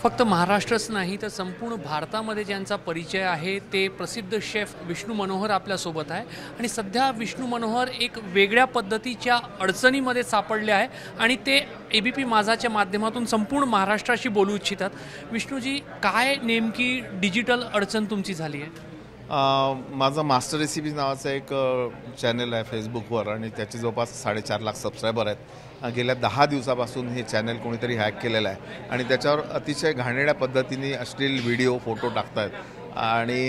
फक्त महाराष्ट्रच नाही तर संपूर्ण भारतामध्ये ज्यांचा परिचय आहे ते प्रसिद्ध शेफ विष्णू मनोहर आपल्यासोबत आहे आणि सध्या विष्णू मनोहर एक वेगळ्या पद्धतीच्या अडचणीमध्ये सापडले आहे आणि ते ABP माझाच्या माध्यमातून संपूर्ण महाराष्ट्राशी बोलू इच्छितात। विष्णूजी, काय नेमकी डिजिटल अडचण तुमची झाली आहे? माझं मास्टर रेसिपीज नावाचं एक चॅनल आहे फेसबुकवर आणि त्याचे जवळपास 4.5 लाख सबस्क्रायबर आहेत। गेल्या 10 दिवसापासून हे चॅनल कोणीतरी हॅक केलेलं आहे आणि त्याच्यावर अतिशय घाणेरड्या पद्धतीने अश्लील व्हिडिओ फोटो टाकतात आणि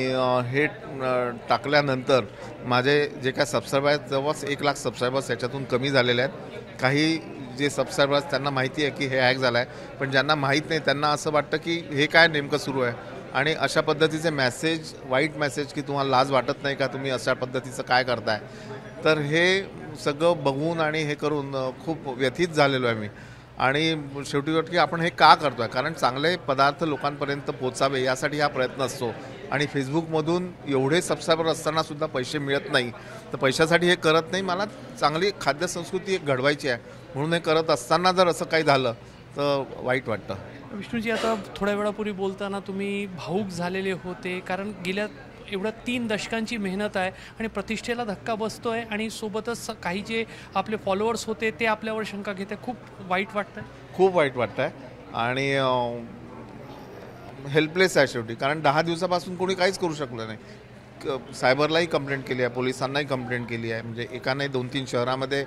हे टाकल्यानंतर माझे जे काय सबस्क्रायबर आहेत जवळपास 1 लाख सबस्क्रायबर्स याच्यातून कमी झालेले आहेत। काही जे सबस्क्रायबर्स त्यांना माहिती आहे की हे हॅक झालं आहे, पण ज्यांना माहीत नाही त्यांना असं वाटतं की हे काय नेमकं सुरू आहे आणि अशा पद्धतीचे मेसेज, वाईट मेसेज की तुम्हाला लाज वाटत नाही का, तुम्ही अशा पद्धतीचं काय करताय। तर हे सगळं बघून आणि हे करून खूप व्यथित झालेलो आहे मी आणि शेवटी आपण हे का करतो आहे, कारण चांगले पदार्थ लोकांपर्यंत पोचावे यासाठी हा प्रयत्न असतो आणि फेसबुकमधून एवढे सबस्क्रायबर असतानासुद्धा पैसे मिळत नाही, तर पैशासाठी हे करत नाही। मला चांगली खाद्यसंस्कृती एक घडवायची आहे म्हणून हे करत असताना जर असं काही झालं तर वाईट वाटतं। विष्णूजी, आता थोड्या वेळापूर्वी बोलताना तुम्ही भावूक झालेले होते, कारण गेल्या एवढ्या 3 दशकांची मेहनत आहे आणि प्रतिष्ठेला धक्का बसतोय आणि सोबतच काही जे आपले फॉलोअर्स होते ते आपल्यावर शंका घेते। खूप वाईट वाटतंय? खूप वाईट वाटतंय आणि हेल्पलेस आहे शेवटी, कारण 10 दिवसापासून कोणी काहीच करू शकलं नाही। सायबरलाही कंप्लेंट केली आहे, पोलिसांनाही कंप्लेंट केली आहे, म्हणजे एका नाही 2-3 शहरामध्ये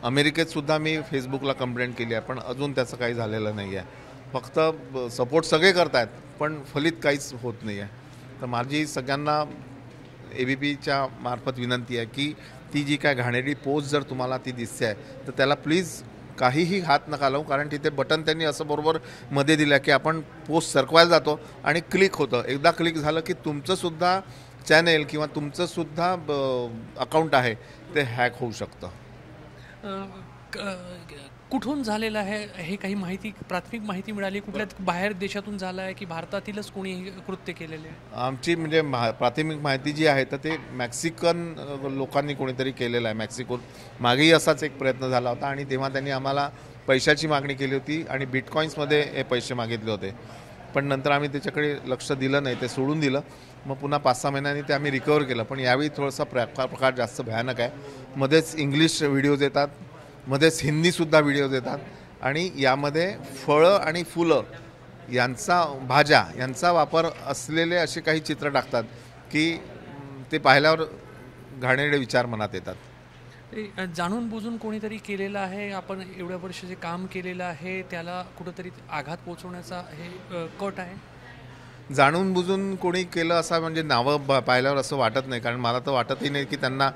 अमेरिकेत सुद्धा मी फेसबुकला कंप्लेंट केली आहे, पण अजून त्याचं काही झालेलं नाही आहे। फक्त सपोर्ट सगळे करत आहेत पण फलित काहीच होत नाही आहे। तर माझी सगळ्यांना ABPच्या मार्फत विनंती आहे की ती जी काय घाणेरडी पोस्ट जर तुम्हाला ती दिसते आहे तर त्याला प्लीज काहीही हात नका लावू, कारण तिथे बटन त्यांनी असं बरोबर मध्ये दिलं की आपण पोस्ट सरकवायला जातो आणि क्लिक होतं। एकदा क्लिक झालं की तुमचंसुद्धा चॅनेल किंवा तुमचंसुद्धा अकाउंट आहे ते हॅक होऊ शकतं। कुठून झालेलं आहे हे काही माहिती, प्राथमिक माहिती मिळाली? कुठल्या बाहेर देशातून झालं आहे की भारतातीलच कोणी हे कृत्य केलेले आहे? आमची म्हणजे प्राथमिक माहिती जी आहे तर ते मेक्सिकन लोकांनी कोणीतरी केलेलं आहे। मेक्सिकोत मागेही असाच एक प्रयत्न झाला होता आणि तेव्हा त्यांनी आम्हाला पैशाची मागणी केली होती आणि बिटकॉईन्समध्ये हे पैसे मागितले होते, पण नंतर आम्ही त्याच्याकडे लक्ष दिलं नाही, ते सोडून दिलं। मग पुन्हा 5-6 महिन्यांनी ते आम्ही रिकवर केलं, पण यावेळी थोडासा प्रकार जास्त भयानक आहे। मध्येच इंग्लिश व्हिडिओज येतात, मध्येच हिंदीसुद्धा व्हिडिओज येतात आणि यामध्ये फळं आणि फुलं यांचा, भाज्या यांचा वापर असलेले असे काही चित्र टाकतात की ते पाहिल्यावर घाणेरडे विचार मनात येतात। जाणून बुजून कोणीतरी केलेलं आहे, आपण एवढ्या वर्ष जे काम केलेलं आहे त्याला कुठंतरी आघात पोचवण्याचा हे कट आहे। जाणून बुजून कोणी केलं असं म्हणजे नावं पाहिल्यावर असं वाटत नाही, कारण मला तर वाटतही नाही की त्यांना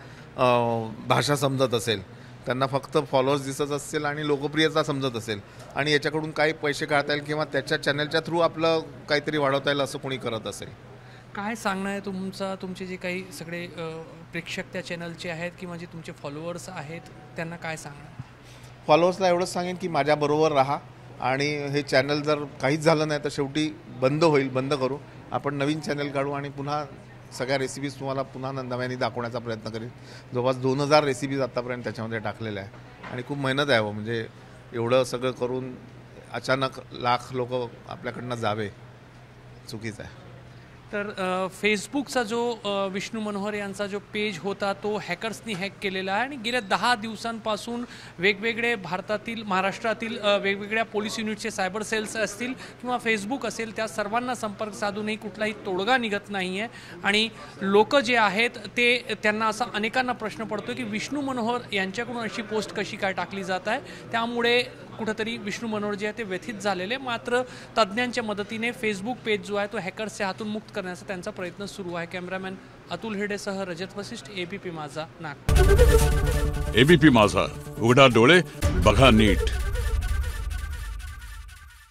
भाषा समजत असेल, त्यांना फक्त फॉलोअर्स दिसत असतील आणि लोकप्रियता समजत असेल आणि याच्याकडून काही पैसे काढता येईल किंवा त्याच्या चॅनलच्या थ्रू आपलं काहीतरी वाढवता येईल असं कोणी करत असेल। काय सांगणं आहे तुमचे जे काही सगळे प्रेक्षक त्या चॅनलचे आहेत किंवा जे तुमचे फॉलोअर्स आहेत त्यांना काय सांगणं? फॉलोअर्सला एवढंच सांगेन की माझ्याबरोबर राहा आणि हे चॅनल जर काहीच झालं नाही तर शेवटी बंद होईल, बंद करू, आपण नवीन चॅनल काढू आणि पुन्हा सगळ्या रेसिपीज तुम्हाला पुन्हा नव्याने दाखवण्याचा प्रयत्न करेन। जवळपास 2000 रेसिपीज आत्तापर्यंत त्याच्यामध्ये टाकलेल्या आहे आणि खूप मेहनत आहे म्हणजे एवढं सगळं करून अचानक लाख लोक आपल्याकडनं जावे चुकीचं आहे। तर फेसबुकचा जो विष्णू मनोहर यांचा जो पेज होता तो हॅकर्सनी हॅक केलेला आहे आणि गेल्या 10 दिवसांपासून वेगवेगळे भारतातील, महाराष्ट्रातील वेगवेगळ्या पोलीस युनिटचे सायबर सेल्स असतील किंवा फेसबुक असेल त्या सर्वांना संपर्क साधूनही कुठलाही तोडगा निघत नाही आहे आणि लोक जे आहेत ते त्यांना असा अनेकांना प्रश्न पडतो की विष्णू मनोहर यांच्याकडून अशी पोस्ट कशी काय टाकली जात आहे। त्यामुळे कुठंतरी विष्णू मनोहर जे आहे ते व्यथित झालेले, मात्र तज्ज्ञांच्या मदतीने फेसबुक पेज जो आहे तो हॅकर्सच्या हातून मुक्त करण्याचा त्यांचा प्रयत्न सुरू आहे। कॅमेरामॅन अतुल हेडेसह रजत वशिष्ठ, ABP माझा, नागपूर। ABP माझा, उघडा डोळे बघा नीट।